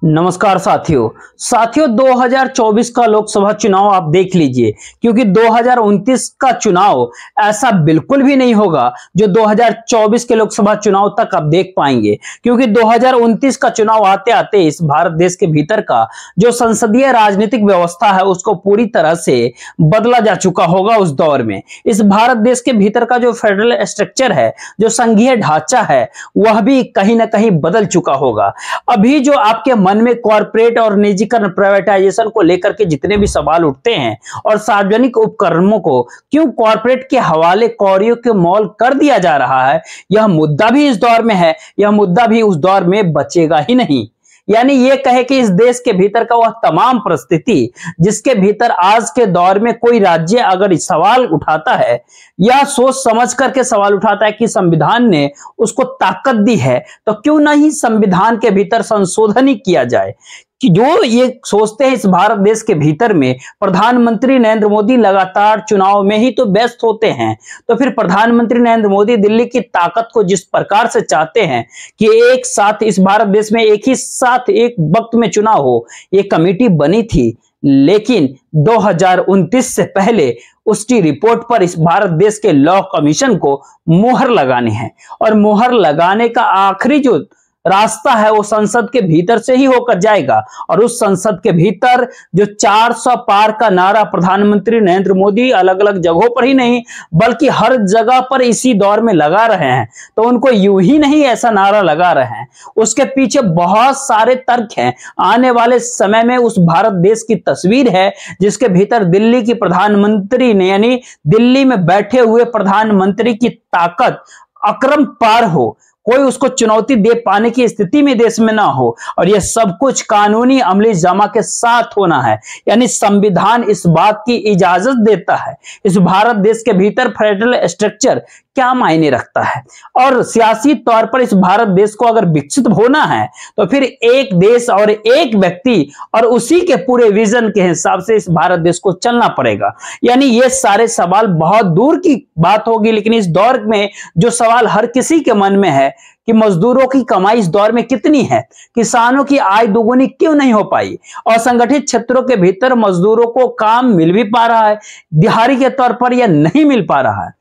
नमस्कार साथियों 2024 का लोकसभा चुनाव आप देख लीजिए, क्योंकि 2029 का चुनाव ऐसा बिल्कुल भी नहीं होगा जो 2024 के लोकसभा चुनाव तक आप देख पाएंगे। क्योंकि 2029 का चुनाव आते आते इस भारत देश के भीतर का जो संसदीय राजनीतिक व्यवस्था है उसको पूरी तरह से बदला जा चुका होगा। उस दौर में इस भारत देश के भीतर का जो फेडरल स्ट्रक्चर है, जो संघीय ढांचा है, वह भी कहीं ना कहीं बदल चुका होगा। अभी जो आपके मन में कॉर्पोरेट और निजीकरण, प्राइवेटाइजेशन को लेकर के जितने भी सवाल उठते हैं और सार्वजनिक उपक्रमों को क्यों कॉर्पोरेट के हवाले कौड़ियों के मॉल कर दिया जा रहा है, यह मुद्दा भी इस दौर में है, यह मुद्दा भी उस दौर में बचेगा ही नहीं। यानी यह कहे कि इस देश के भीतर का वह तमाम परिस्थिति जिसके भीतर आज के दौर में कोई राज्य अगर सवाल उठाता है या सोच समझ करके सवाल उठाता है कि संविधान ने उसको ताकत दी है, तो क्यों नहीं संविधान के भीतर संशोधन ही किया जाए। कि जो ये सोचते हैं इस भारत देश के भीतर में प्रधानमंत्री नरेंद्र मोदी लगातार चुनाव में ही तो व्यस्त होते हैं, तो फिर प्रधानमंत्री नरेंद्र मोदी दिल्ली की ताकत को जिस प्रकार से चाहते हैं कि एक साथ इस भारत देश में एक ही साथ एक वक्त में चुनाव हो, ये कमेटी बनी थी, लेकिन 2029 से पहले उसकी रिपोर्ट पर इस भारत देश के लॉ कमीशन को मोहर लगानी है और मोहर लगाने का आखिरी जो रास्ता है वो संसद के भीतर से ही होकर जाएगा। और उस संसद के भीतर जो 400 पार का नारा प्रधानमंत्री नरेंद्र मोदी अलग अलग जगहों पर ही नहीं बल्कि हर जगह पर इसी दौर में लगा रहे हैं, तो उनको यूं ही नहीं ऐसा नारा लगा रहे हैं, उसके पीछे बहुत सारे तर्क हैं। आने वाले समय में उस भारत देश की तस्वीर है जिसके भीतर दिल्ली की प्रधानमंत्री ने, यानी दिल्ली में बैठे हुए प्रधानमंत्री की ताकत अक्रम पार हो, कोई उसको चुनौती दे पाने की स्थिति में देश में ना हो, और यह सब कुछ कानूनी अमली जामा के साथ होना है। यानी संविधान इस बात की इजाजत देता है। इस भारत देश के भीतर फेडरल स्ट्रक्चर क्या मायने रखता है, और सियासी तौर पर इस भारत देश को अगर विकसित होना है तो फिर एक देश और एक व्यक्ति और उसी के पूरे विजन के हिसाब से इस भारत देश को चलना पड़ेगा। यानी ये सारे सवाल बहुत दूर की बात होगी, लेकिन इस दौर में जो सवाल हर किसी के मन में है कि मजदूरों की कमाई इस दौर में कितनी है, किसानों की आय दोगुनी क्यों नहीं हो पाई, और संगठित क्षेत्रों के भीतर मजदूरों को काम मिल भी पा रहा है, दिहाड़ी के तौर पर यह नहीं मिल पा रहा है।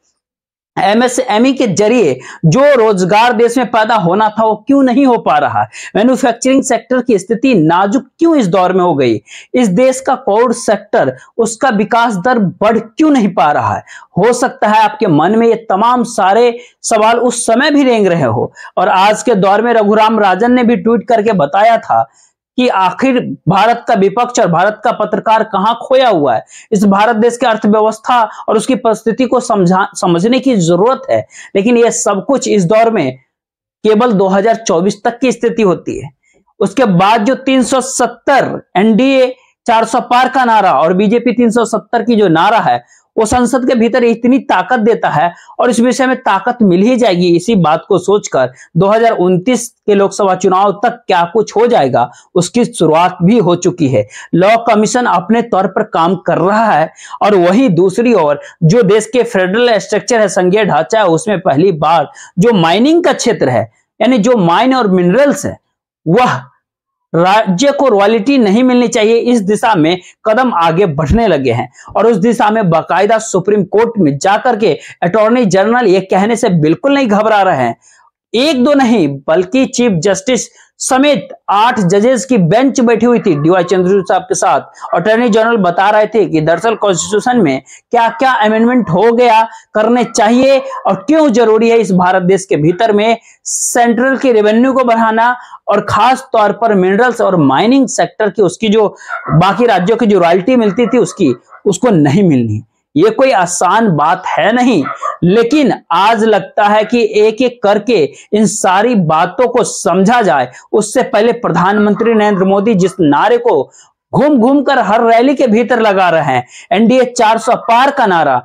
एमएसएमई के जरिए जो रोजगार देश में पैदा होना था वो क्यों नहीं हो पा रहा है। मैन्युफैक्चरिंग सेक्टर की स्थिति नाजुक क्यों इस दौर में हो गई। इस देश का कोर सेक्टर, उसका विकास दर बढ़ क्यों नहीं पा रहा है। हो सकता है आपके मन में ये तमाम सारे सवाल उस समय भी रेंग रहे हो, और आज के दौर में रघुराम राजन ने भी ट्वीट करके बताया था कि आखिर भारत का विपक्ष और भारत का पत्रकार कहां खोया हुआ है। इस भारत देश की अर्थव्यवस्था और उसकी परिस्थिति को समझने की जरूरत है, लेकिन यह सब कुछ इस दौर में केवल 2024 तक की स्थिति होती है। उसके बाद जो 370 एनडीए 400 पार का नारा और बीजेपी 370 की जो नारा है वो संसद के भीतर इतनी ताकत देता है, और इस विषय में ताकत मिल ही जाएगी। इसी बात को सोचकर 2029 के लोकसभा चुनाव तक क्या कुछ हो जाएगा उसकी शुरुआत भी हो चुकी है। लॉ कमीशन अपने तौर पर काम कर रहा है, और वहीं दूसरी ओर जो देश के फेडरल स्ट्रक्चर है, संघीय ढांचा है, उसमें पहली बार जो माइनिंग का क्षेत्र है, यानी जो माइन और मिनरल्स है, वह राज्य को रॉयल्टी नहीं मिलनी चाहिए, इस दिशा में कदम आगे बढ़ने लगे हैं। और उस दिशा में बाकायदा सुप्रीम कोर्ट में जाकर के अटॉर्नी जनरल ये कहने से बिल्कुल नहीं घबरा रहे हैं, एक दो नहीं बल्कि चीफ जस्टिस समेत 8 जजेस की बेंच बैठी हुई थी डीवाई चंद्रचूड़ साहब के साथ। अटॉर्नी जनरल बता रहे थे कि दरअसल कॉन्स्टिट्यूशन में क्या क्या अमेंडमेंट हो गया, करने चाहिए, और क्यों जरूरी है इस भारत देश के भीतर में सेंट्रल की रेवेन्यू को बढ़ाना, और खास तौर पर मिनरल्स और माइनिंग सेक्टर की उसकी जो बाकी राज्यों की जो रॉयल्टी मिलती थी उसको नहीं मिलनी। ये कोई आसान बात है नहीं, लेकिन आज लगता है कि एक एक करके इन सारी बातों को समझा जाए उससे पहले प्रधानमंत्री नरेंद्र मोदी जिस नारे को घूम घूम कर हर रैली के भीतर लगा रहे हैं, एनडीए 400 पार का नारा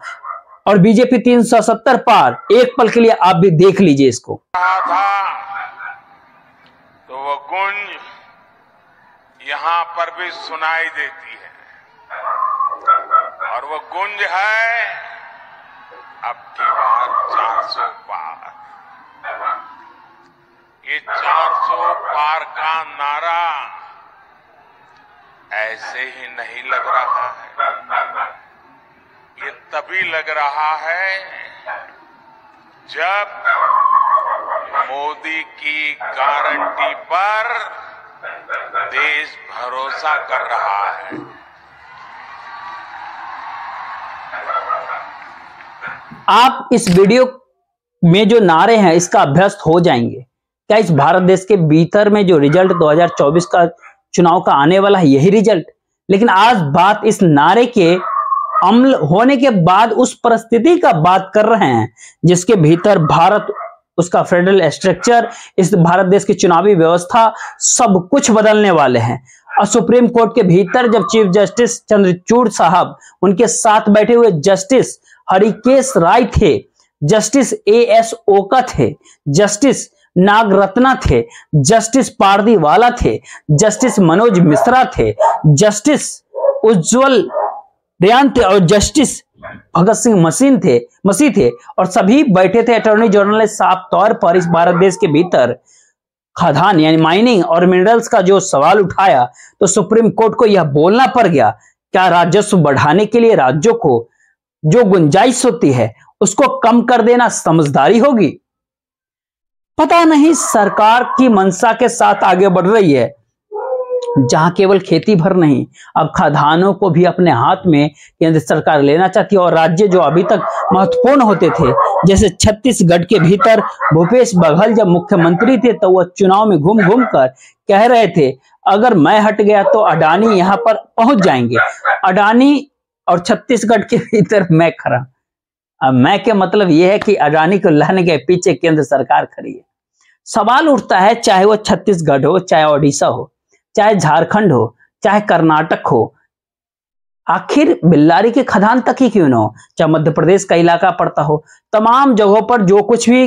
और बीजेपी 370 पार, एक पल के लिए आप भी देख लीजिए इसको। तो वो गूंज यहां पर भी सुनाई देती है, और वो गूंज है अब की बार 400 पार। ये 400 पार का नारा ऐसे ही नहीं लग रहा है। ये तभी लग रहा है जब मोदी की गारंटी पर देश भरोसा कर रहा है। आप इस वीडियो में जो नारे हैं इसका अभ्यस्त हो जाएंगे। क्या इस भारत देश के भीतर में जो रिजल्ट 2024 का चुनाव का आने वाला है यही रिजल्ट? लेकिन आज बात इस नारे के अमल होने के बाद उस परिस्थिति का बात कर रहे हैं जिसके भीतर भारत, उसका फेडरल स्ट्रक्चर, इस भारत देश की चुनावी व्यवस्था सब कुछ बदलने वाले हैं। और सुप्रीम कोर्ट के भीतर जब चीफ जस्टिस चंद्रचूड़ साहब, उनके साथ बैठे हुए जस्टिस हरिकेश राय थे, जस्टिस AS ओका थे, जस्टिस नागरत्ना थे, जस्टिस पारदीवाला थे, जस्टिस मनोज मिश्रा थे, जस्टिस उज्जवल रेयान थे और जस्टिस भगत सिंह मसीह थे और सभी बैठे थे। अटॉर्नी जनरल ने साफ तौर पर इस भारत देश के भीतर खदान यानी माइनिंग और मिनरल्स का जो सवाल उठाया तो सुप्रीम कोर्ट को यह बोलना पड़ गया, क्या राजस्व बढ़ाने के लिए राज्यों को जो गुंजाइश होती है उसको कम कर देना समझदारी होगी? पता नहीं सरकार की मंशा के साथ आगे बढ़ रही है, जहां केवल खेती भर नहीं अब खदानों को भी अपने हाथ में केंद्र सरकार लेना चाहती है। और राज्य जो अभी तक महत्वपूर्ण होते थे, जैसे छत्तीसगढ़ के भीतर भूपेश बघेल जब मुख्यमंत्री थे तो वह चुनाव में घूम घूम कर कह रहे थे अगर मैं हट गया तो अडानी यहां पर पहुंच जाएंगे। अडानी और छत्तीसगढ़ के भीतर मैं खड़ा। अब मैं के मतलब यह है कि अडानी को लाने के पीछे केंद्र सरकार खड़ी है। सवाल उठता है, चाहे वो छत्तीसगढ़ हो, चाहे ओडिशा हो, चाहे झारखंड हो, चाहे कर्नाटक हो, आखिर बिल्लारी के खदान तक ही क्यों ना हो, चाहे मध्य प्रदेश का इलाका पड़ता हो, तमाम जगहों पर जो कुछ भी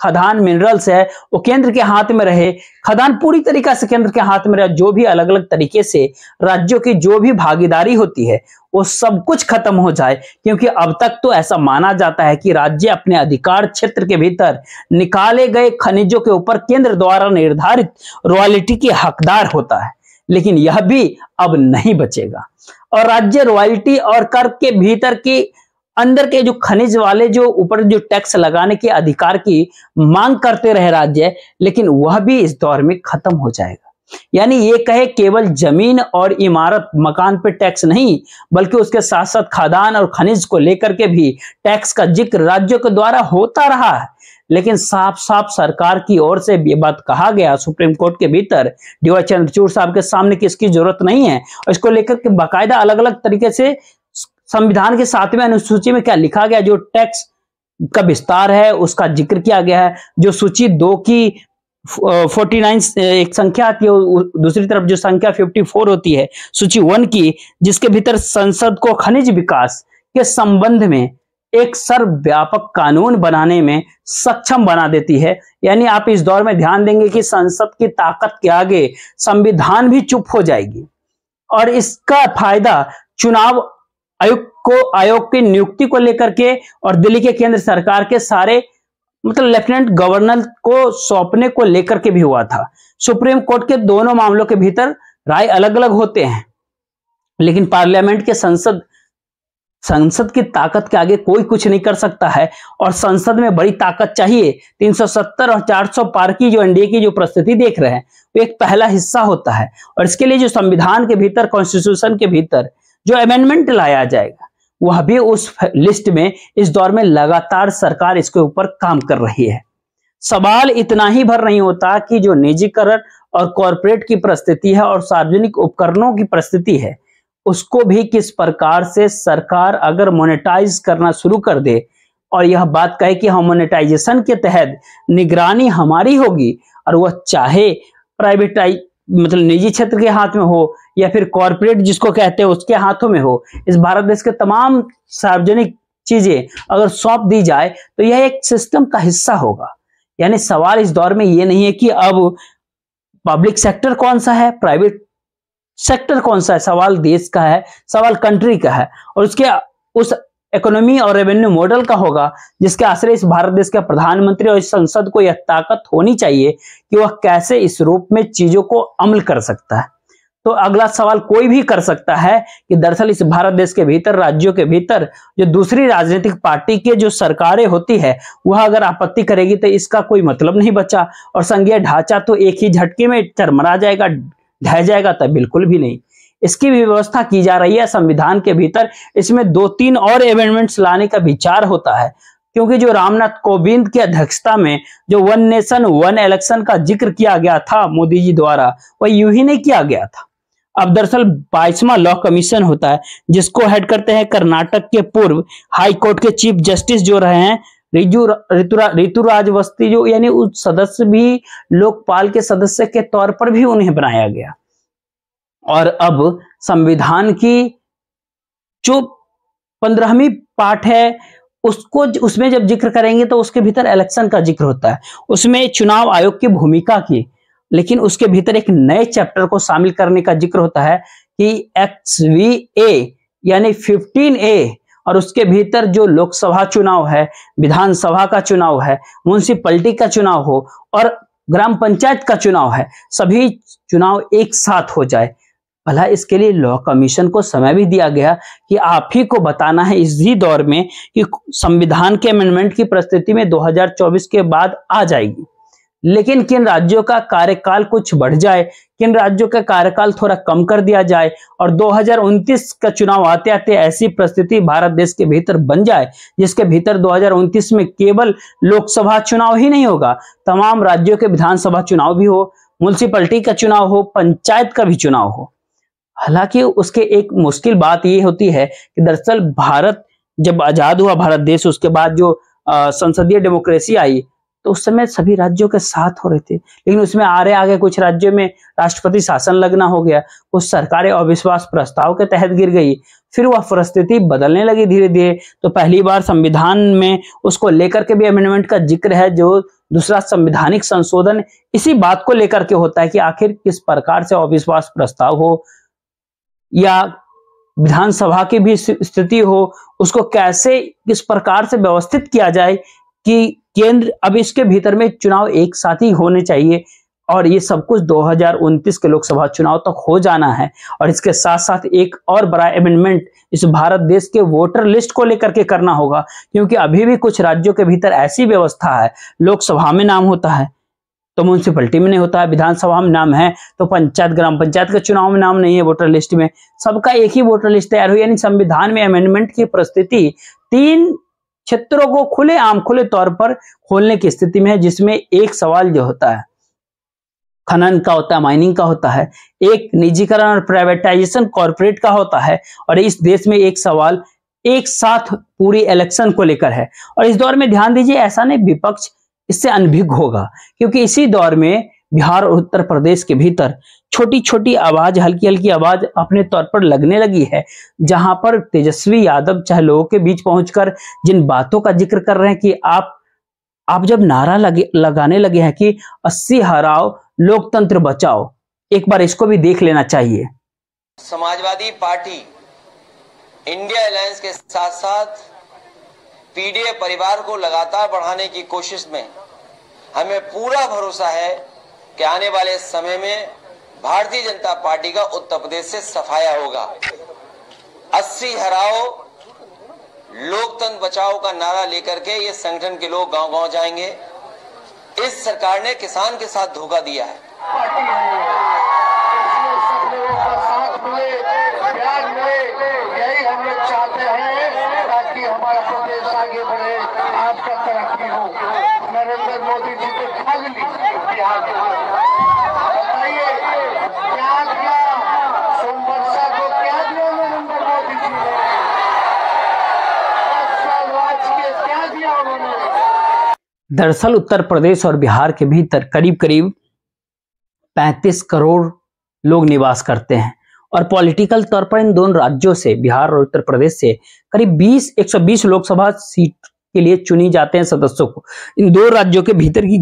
खदान मिनरल्स है वो केंद्र के हाथ में रहे, खदान पूरी तरीके से केंद्र के हाथ में रहे। जो भी अलग अलग तरीके से राज्यों की जो भी भागीदारी होती है वो सब कुछ खत्म हो जाए, क्योंकि अब तक तो ऐसा माना जाता है कि राज्य अपने अधिकार क्षेत्र के भीतर निकाले गए खनिजों के ऊपर केंद्र द्वारा निर्धारित रॉयल्टी के हकदार होता है। लेकिन यह भी अब नहीं बचेगा और राज्य रॉयल्टी और कर के भीतर के अंदर के जो खनिज वाले जो ऊपर जो टैक्स लगाने के अधिकार की मांग करते रहे राज्य, लेकिन वह भी इस दौर में खत्म हो जाएगा। यानी ये कहे केवल जमीन और इमारत मकान पे टैक्स नहीं, बल्कि उसके साथ साथ खदान और खनिज को लेकर के भी टैक्स का जिक्र राज्यों के द्वारा होता रहा है। लेकिन साफ साफ सरकार की ओर से ये बात कहा गया सुप्रीम कोर्ट के भीतर DY चंद्रचूड़ साहब के सामने कि इसकी जरूरत नहीं है, और इसको लेकर के बाकायदा अलग अलग तरीके से संविधान के 7वें अनुसूची में क्या लिखा गया, जो टैक्स का विस्तार है उसका जिक्र किया गया है। जो सूची 2 की 49 एक संख्या आती है, दूसरी तरफ जो संख्या 54 होती है सूची 1 की, जिसके भीतर संसद को खनिज विकास के संबंध में एक सर्वव्यापक कानून बनाने में सक्षम बना देती है। यानी आप इस दौर में ध्यान देंगे कि संसद की ताकत के आगे संविधान भी चुप हो जाएगी और इसका फायदा चुनाव आयोग की नियुक्ति को लेकर के और दिल्ली के केंद्र सरकार के सारे मतलब लेफ्टिनेंट गवर्नर को सौंपने को लेकर के भी हुआ था। सुप्रीम कोर्ट के दोनों मामलों के भीतर राय अलग अलग होते हैं, लेकिन पार्लियामेंट के संसद की ताकत के आगे कोई कुछ नहीं कर सकता है। और संसद में बड़ी ताकत चाहिए। 370 और 400 पार की जो एनडीए की जो प्रस्तुति देख रहे हैं वो एक पहला हिस्सा होता है, और इसके लिए जो संविधान के भीतर, कॉन्स्टिट्यूशन के भीतर जो अमेंडमेंट लाया जाएगा वह भी उस लिस्ट में इस दौर में लगातार सरकार इसके ऊपर काम कर रही है। सवाल इतना ही भर नहीं होता कि जो निजीकरण और कॉरपोरेट की परिस्थिति है और सार्वजनिक उपकरणों की परिस्थिति है, उसको भी किस प्रकार से सरकार अगर मोनेटाइज करना शुरू कर दे और यह बात कहे कि हम मोनेटाइजेशन के तहत निगरानी हमारी होगी, और वह चाहे प्राइवेटाइज मतलब निजी क्षेत्र के हाथ में हो या फिर कॉरपोरेट जिसको कहते हैं उसके हाथों में हो, इस भारत देश के तमाम सार्वजनिक चीजें अगर सौंप दी जाए तो यह एक सिस्टम का हिस्सा होगा। यानी सवाल इस दौर में यह नहीं है कि अब पब्लिक सेक्टर कौन सा है, प्राइवेट सेक्टर कौन सा है, सवाल देश का है, सवाल कंट्री का है, और उसके उस इकोनॉमी और रेवेन्यू मॉडल का होगा जिसके आश्रय इस भारत देश के प्रधानमंत्री और इस संसद को यह ताकत होनी चाहिए कि वह कैसे इस रूप में चीजों को अमल कर सकता है। तो अगला सवाल कोई भी कर सकता है कि दरअसल इस भारत देश के भीतर, राज्यों के भीतर जो दूसरी राजनीतिक पार्टी के जो सरकारें होती है वह अगर आपत्ति करेगी तो इसका कोई मतलब नहीं बचा, और संघीय ढांचा तो एक ही झटके में चरमरा जाएगा, ढह जाएगा, तब बिल्कुल भी नहीं। इसकी भी व्यवस्था की जा रही है संविधान के भीतर। इसमें 2-3 और अमेंडमेंट्स लाने का विचार होता है, क्योंकि जो रामनाथ कोविंद की अध्यक्षता में जो वन नेशन वन इलेक्शन का जिक्र किया गया था मोदी जी द्वारा, वह यूं ही नहीं किया गया था। अब दरअसल 22वां लॉ कमीशन होता है, जिसको हेड करते हैं कर्नाटक के पूर्व हाई कोर्ट के चीफ जस्टिस जो रहे हैं ऋतुराज अवस्थी, जो यानी उस सदस्य भी लोकपाल के सदस्य के तौर पर भी उन्हें बनाया गया। और अब संविधान की जो 15वीं पार्ट है उसमें जब जिक्र करेंगे तो उसके भीतर इलेक्शन का जिक्र होता है, उसमें चुनाव आयोग की भूमिका की, लेकिन उसके भीतर एक नए चैप्टर को शामिल करने का जिक्र होता है कि XVA यानी 15A, और उसके भीतर जो लोकसभा चुनाव है, विधानसभा का चुनाव है, म्युनिसिपैलिटी का चुनाव हो और ग्राम पंचायत का चुनाव है, सभी चुनाव एक साथ हो जाए। भला इसके लिए लॉ कमीशन को समय भी दिया गया कि आप ही को बताना है इसी दौर में कि संविधान के अमेंडमेंट की प्रस्तुति में 2024 के बाद आ जाएगी, लेकिन किन राज्यों का कार्यकाल कुछ बढ़ जाए, किन राज्यों का कार्यकाल थोड़ा कम कर दिया जाए और 2029 का चुनाव आते आते ऐसी परिस्थिति भारत देश के भीतर बन जाए जिसके भीतर 2029 में केवल लोकसभा चुनाव ही नहीं होगा, तमाम राज्यों के विधानसभा चुनाव भी हो, म्युनिसिपैलिटी का चुनाव हो, पंचायत का भी चुनाव हो। हालांकि उसके एक मुश्किल बात ये होती है कि दरअसल भारत जब आजाद हुआ भारत देश, उसके बाद जो संसदीय डेमोक्रेसी आई तो उस समय सभी राज्यों के साथ हो रहे थे, लेकिन उसमें आगे कुछ राज्यों में राष्ट्रपति शासन लगना हो गया, कुछ सरकारें अविश्वास प्रस्ताव के तहत गिर गई, फिर वह परिस्थिति बदलने लगी धीरे धीरे। तो पहली बार संविधान में उसको लेकर के भी अमेंडमेंट का जिक्र है, जो दूसरा संवैधानिक संशोधन इसी बात को लेकर के होता है कि आखिर किस प्रकार से अविश्वास प्रस्ताव हो या विधानसभा की भी स्थिति हो, उसको कैसे किस प्रकार से व्यवस्थित किया जाए कि केंद्र, अब इसके भीतर में चुनाव एक साथ ही होने चाहिए और ये सब कुछ 2029 के लोकसभा चुनाव तक हो जाना है। और इसके साथ साथ एक और बड़ा अमेंडमेंट इस भारत देश के वोटर लिस्ट को लेकर के करना होगा, क्योंकि अभी भी कुछ राज्यों के भीतर ऐसी व्यवस्था है, लोकसभा में नाम होता है तो म्युनिसिपैलिटी में नहीं होता है, विधानसभा में नाम है तो पंचायत ग्राम पंचायत के चुनाव में नाम नहीं है वोटर लिस्ट में, सबका एक ही वोटर लिस्ट तैयार हुई। यानी संविधान में अमेंडमेंट की परिस्थिति 3 क्षेत्रों को खुले तौर पर खोलने की स्थिति में है, जिसमें एक सवाल जो होता है खनन का होता है, माइनिंग का होता है, एक निजीकरण और प्राइवेटाइजेशन कॉर्पोरेट का होता है, और इस देश में एक सवाल एक साथ पूरी इलेक्शन को लेकर है। और इस दौर में ध्यान दीजिए, ऐसा नहीं विपक्ष इससे अनभिज्ञ होगा, क्योंकि इसी दौर में बिहार और उत्तर प्रदेश के भीतर छोटी छोटी आवाज, हल्की हल्की आवाज अपने तौर पर लगने लगी है, जहां पर तेजस्वी यादव चाहे लोगों के बीच पहुंचकर जिन बातों का जिक्र कर रहे हैं कि आप जब नारा लगाने लगे हैं कि 80 हराओ लोकतंत्र बचाओ, एक बार इसको भी देख लेना चाहिए। समाजवादी पार्टी इंडिया अलायंस के साथ साथ पीडीए परिवार को लगातार बढ़ाने की कोशिश में हमें पूरा भरोसा है कि आने वाले समय में भारतीय जनता पार्टी का उत्तर प्रदेश से सफाया होगा। 80 हराओ लोकतंत्र बचाओ का नारा लेकर के ये संगठन के लोग गांव-गांव जाएंगे। इस सरकार ने किसान के साथ धोखा दिया है। यही हम लोग चाहते हैं ताकि हमारा प्रदेश आगे बढ़े, आपका तरक्की हो। नरेंद्र मोदी जी को ठग ली बिहार के, बताइए क्या किया, सोमवर्षा को क्या दिया नरेंद्र मोदी जी ने, 10 साल राज के क्या दिया उन्होंने। दरअसल उत्तर प्रदेश और बिहार के भीतर करीब करीब 35 करोड़ लोग निवास करते हैं, और पॉलिटिकल तौर पर इन दोनों राज्यों से, बिहार और उत्तर प्रदेश से, करीब 120 लोकसभा सीट के लिए चुनी जाते हैं सदस्यों को। इन दो राज्यों के भीतर की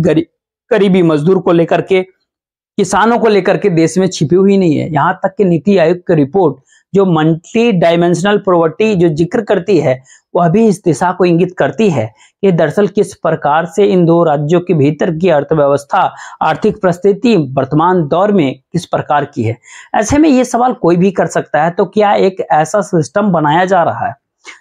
गरीबी, मजदूर को लेकर के, किसानों को लेकर के देश में छिपी हुई नहीं है। यहां तक कि नीति आयोग की रिपोर्ट जो मल्टी डायमेंशनल पॉवर्टी जो जिक्र करती है, वह भी इस दिशा को इंगित करती है कि दरअसल किस प्रकार से इन दो राज्यों के भीतर की अर्थव्यवस्था, आर्थिक परिस्थिति वर्तमान दौर में किस प्रकार की है। ऐसे में ये सवाल कोई भी कर सकता है, तो क्या एक ऐसा सिस्टम बनाया जा रहा है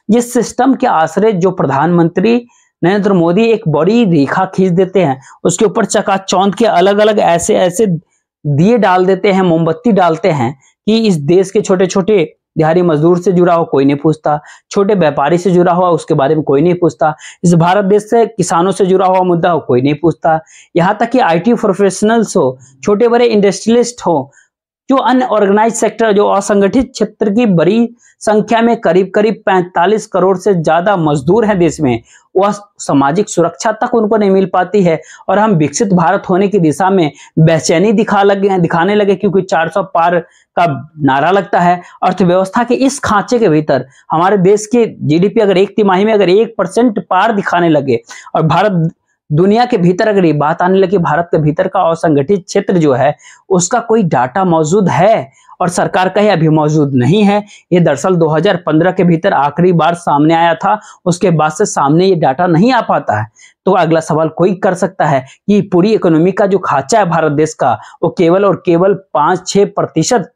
जिस सिस्टम के आश्रय जो प्रधानमंत्री नरेंद्र मोदी एक बड़ी रेखा खींच देते हैं, उसके ऊपर चकाचौंध के अलग अलग ऐसे ऐसे दिए डाल देते हैं, मोमबत्ती डालते हैं कि इस देश के छोटे छोटे दिहाड़ी मजदूर से जुड़ा हो कोई नहीं पूछता, छोटे व्यापारी से जुड़ा हुआ उसके बारे में कोई नहीं पूछता, इस भारत देश से किसानों से जुड़ा हुआ मुद्दा हो कोई नहीं पूछता, यहाँ तक कि IT प्रोफेशनल्स हो, छोटे बड़े इंडस्ट्रियलिस्ट हो, जो अनऑर्गेनाइज सेक्टर, जो असंगठित क्षेत्र की बड़ी संख्या में करीब करीब 45 करोड़ से ज्यादा मजदूर हैं देश में, वह सामाजिक सुरक्षा तक उनको नहीं मिल पाती है। और हम विकसित भारत होने की दिशा में बेचैनी दिखाने लगे क्योंकि 400 पार का नारा लगता है। अर्थव्यवस्था के इस खांचे के भीतर हमारे देश के GDP अगर एक तिमाही में अगर 1% पार दिखाने लगे और भारत दुनिया के भीतर अगर ये बात आने लगी भारत के भीतर का असंगठित क्षेत्र जो है उसका कोई डाटा मौजूद है और सरकार कहे अभी मौजूद नहीं है, ये दरअसल 2015 के भीतर आखिरी बार सामने आया था, उसके बाद से सामने ये डाटा नहीं आ पाता है। तो अगला सवाल कोई कर सकता है कि पूरी इकोनॉमी का जो खांचा है भारत देश का वो केवल और केवल 5-6%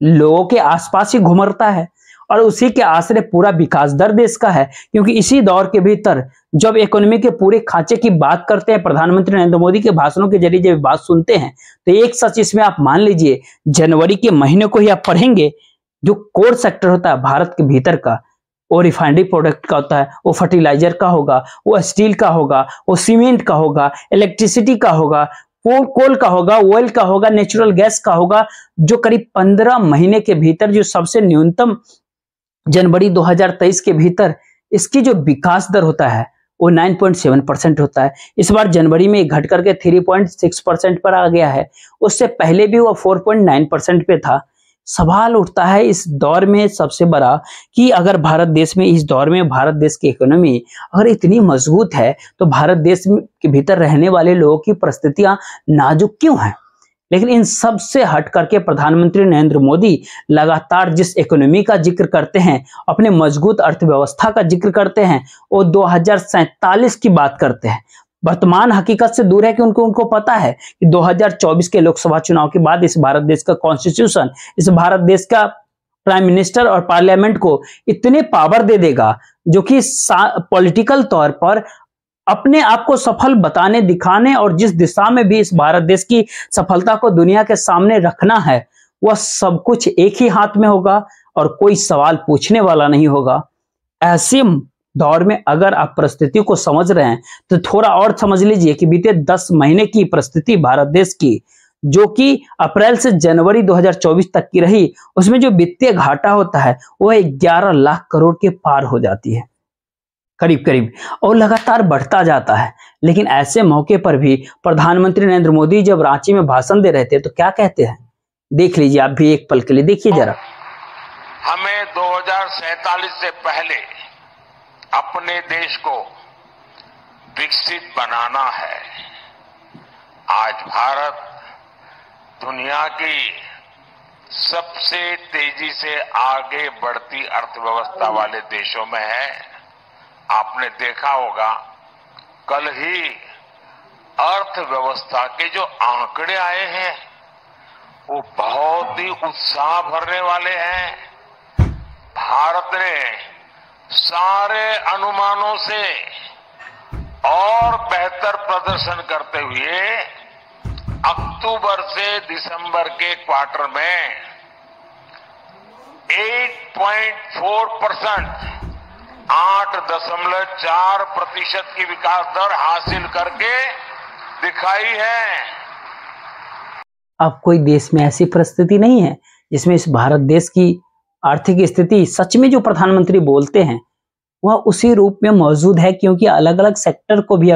लोगों के आसपास ही घुमरता है और उसी के आश्रय पूरा विकास दर देश का है। क्योंकि इसी दौर के भीतर जब इकोनॉमी के पूरे खांचे की बात करते हैं, प्रधानमंत्री नरेंद्र मोदी के भाषणों के जरिए जब बात सुनते हैं, तो एक सच इसमें आप मान लीजिए, जनवरी के महीने को ही आप पढ़ेंगे, जो कोर सेक्टर होता है भारत के भीतर का, वो रिफाइनरी प्रोडक्ट का होता है, वो फर्टिलाइजर का होगा, वो स्टील का होगा, वो सीमेंट का होगा, इलेक्ट्रिसिटी का होगा, कोल का होगा, ऑयल का होगा, नेचुरल गैस का होगा, जो करीब 15 महीने के भीतर जो सबसे न्यूनतम जनवरी 2023 के भीतर इसकी जो विकास दर होता है वो 9.7% होता है। इस बार जनवरी में घट करके 3.6% पर आ गया है, उससे पहले भी वो 4.9% पे था। सवाल उठता है इस दौर में सबसे बड़ा कि अगर भारत देश में इस दौर में भारत देश की इकोनॉमी अगर इतनी मजबूत है तो भारत देश के भीतर रहने वाले लोगों की परिस्थितियां नाजुक क्यों हैं। लेकिन इन सब से हट करके प्रधानमंत्री नरेंद्र मोदी लगातार जिस इकोनॉमी का जिक्र करते हैं, अपने मजबूत अर्थव्यवस्था का जिक्र करते हैं, वो 2047 की बात करते हैं। वर्तमान हकीकत से दूर है कि उनको पता है कि 2024 के लोकसभा चुनाव के बाद इस भारत देश का कॉन्स्टिट्यूशन, इस भारत देश का प्राइम मिनिस्टर और पार्लियामेंट को इतने पावर दे देगा जो कि पॉलिटिकल तौर पर अपने आप को सफल बताने, दिखाने और जिस दिशा में भी इस भारत देश की सफलता को दुनिया के सामने रखना है वह सब कुछ एक ही हाथ में होगा और कोई सवाल पूछने वाला नहीं होगा। ऐसे दौर में अगर आप परिस्थिति को समझ रहे हैं तो थोड़ा और समझ लीजिए कि बीते 10 महीने की परिस्थिति भारत देश की, जो कि अप्रैल से जनवरी 2024 तक की रही, उसमें जो वित्तीय घाटा होता है वह 11 लाख करोड़ के पार हो जाती है करीब करीब, और लगातार बढ़ता जाता है। लेकिन ऐसे मौके पर भी प्रधानमंत्री नरेंद्र मोदी जब रांची में भाषण दे रहे थे तो क्या कहते हैं, देख लीजिए आप भी एक पल के लिए, देखिए जरा। हमें 2047 से पहले अपने देश को विकसित बनाना है। आज भारत दुनिया की सबसे तेजी से आगे बढ़ती अर्थव्यवस्था वाले देशों में है। आपने देखा होगा कल ही अर्थव्यवस्था के जो आंकड़े आए हैं वो बहुत ही उत्साह भरने वाले हैं। भारत ने सारे अनुमानों से और बेहतर प्रदर्शन करते हुए अक्टूबर से दिसंबर के क्वार्टर में 8.4% 8.4% की विकास दर हासिल करके दिखाई है। अब कोई देश में ऐसी परिस्थिति नहीं है जिसमें इस भारत देश की आर्थिक स्थिति सच में जो प्रधानमंत्री बोलते हैं वह उसी रूप में मौजूद है। क्योंकि अलग अलग सेक्टर को भी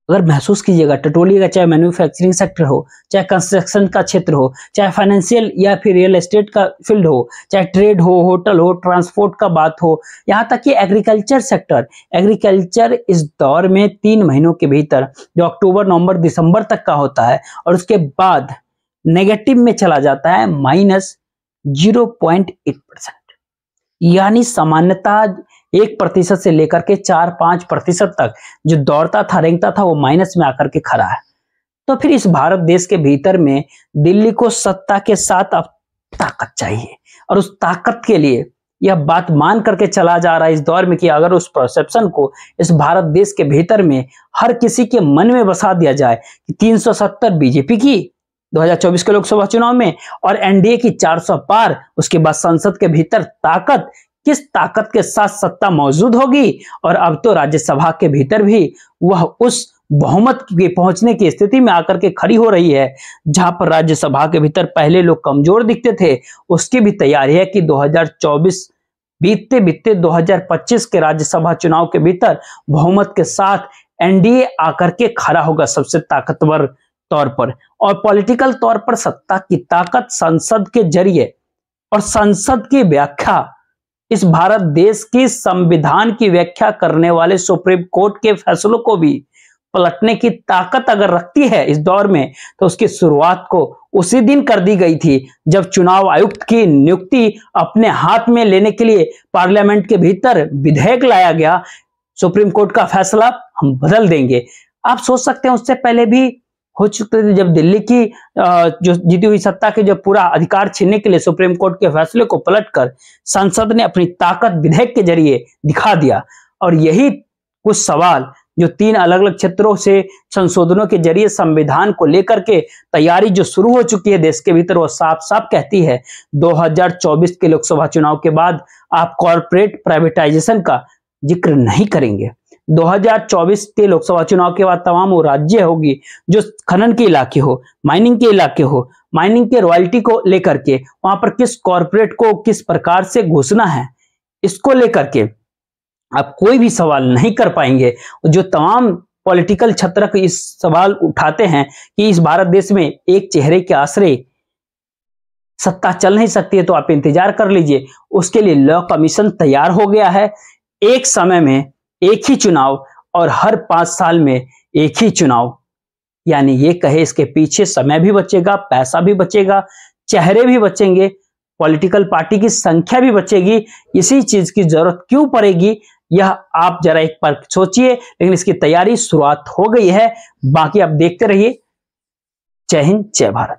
अगर महसूस कीजिएगा, टटोलिएगा, चाहे मैन्युफैक्चरिंग सेक्टर हो, चाहे कंस्ट्रक्शन का क्षेत्र हो, चाहे फाइनेंशियल या फिर रियल एस्टेट का फील्ड हो, चाहे ट्रेड हो, होटल हो, ट्रांसपोर्ट का बात हो, यहाँ तक कि एग्रीकल्चर सेक्टर, एग्रीकल्चर इस दौर में 3 महीनों के भीतर जो अक्टूबर, नवंबर, दिसंबर तक का होता है और उसके बाद नेगेटिव में चला जाता है -0.8%। यानी सामान्यता 1% से लेकर के 4-5% तक जो दौड़ता था, रेंगता था, वो माइनस में आकर के खड़ा है। तो फिर इस भारत देश के भीतर में दिल्ली को सत्ता के साथ अब ताकत चाहिए, और उस ताकत के लिए यह बात मान करके चला जा रहा है इस दौर में कि अगर उस परसेप्शन को इस भारत देश के भीतर में हर किसी के मन में बसा दिया जाए कि 370 बीजेपी की 2024 के लोकसभा चुनाव में और एनडीए की 400 पार, उसके बाद संसद के भीतर ताकत, किस ताकत के साथ सत्ता मौजूद होगी। और अब तो राज्यसभा के भीतर भी वह उस बहुमत के पहुंचने की स्थिति में आकर के खड़ी हो रही है, जहां पर राज्यसभा के भीतर पहले लोग कमजोर दिखते थे, उसकी भी तैयारी है कि 2024 बीतते बीतते 2025 के राज्यसभा चुनाव के भीतर बहुमत के साथ एनडीए आकर के खड़ा होगा सबसे ताकतवर तौर पर। और पॉलिटिकल तौर पर सत्ता की ताकत संसद के जरिए और संसद की व्याख्या, इस भारत देश की संविधान की व्याख्या करने वाले सुप्रीम कोर्ट के फैसलों को भी पलटने की ताकत अगर रखती है इस दौर में, तो उसकी शुरुआत को उसी दिन कर दी गई थी जब चुनाव आयुक्त की नियुक्ति अपने हाथ में लेने के लिए पार्लियामेंट के भीतर विधेयक लाया गया। सुप्रीम कोर्ट का फैसला हम बदल देंगे। आप सोच सकते हैं उससे पहले भी हो चुके थे, जब दिल्ली की जो जीती हुई सत्ता के जो पूरा अधिकार छीनने के लिए सुप्रीम कोर्ट के फैसले को पलटकर संसद ने अपनी ताकत विधेयक के जरिए दिखा दिया। और यही कुछ सवाल जो 3 अलग अलग क्षेत्रों से संशोधनों के जरिए संविधान को लेकर के तैयारी जो शुरू हो चुकी है देश के भीतर, वो साफ साफ कहती है 2024 के लोकसभा चुनाव के बाद आप कॉर्पोरेट प्राइवेटाइजेशन का जिक्र नहीं करेंगे। 2024 के लोकसभा चुनाव के बाद तमाम वो राज्य होगी जो खनन के इलाके हो, माइनिंग के इलाके हो, माइनिंग के रॉयल्टी को लेकर के वहां पर किस कॉर्पोरेट को किस प्रकार से घुसना है, इसको लेकर के आप कोई भी सवाल नहीं कर पाएंगे। जो तमाम पॉलिटिकल छत्रक इस सवाल उठाते हैं कि इस भारत देश में एक चेहरे के आश्रय सत्ता चल नहीं सकती है, तो आप इंतजार कर लीजिए। उसके लिए लॉ कमीशन तैयार हो गया है। एक समय में एक ही चुनाव और हर 5 साल में एक ही चुनाव, यानी ये कहे इसके पीछे समय भी बचेगा, पैसा भी बचेगा, चेहरे भी बचेंगे, पॉलिटिकल पार्टी की संख्या भी बचेगी। इसी चीज की जरूरत क्यों पड़ेगी, यह आप जरा एक बार सोचिए। लेकिन इसकी तैयारी शुरुआत हो गई है, बाकी आप देखते रहिए। जय हिंद, जय भारत।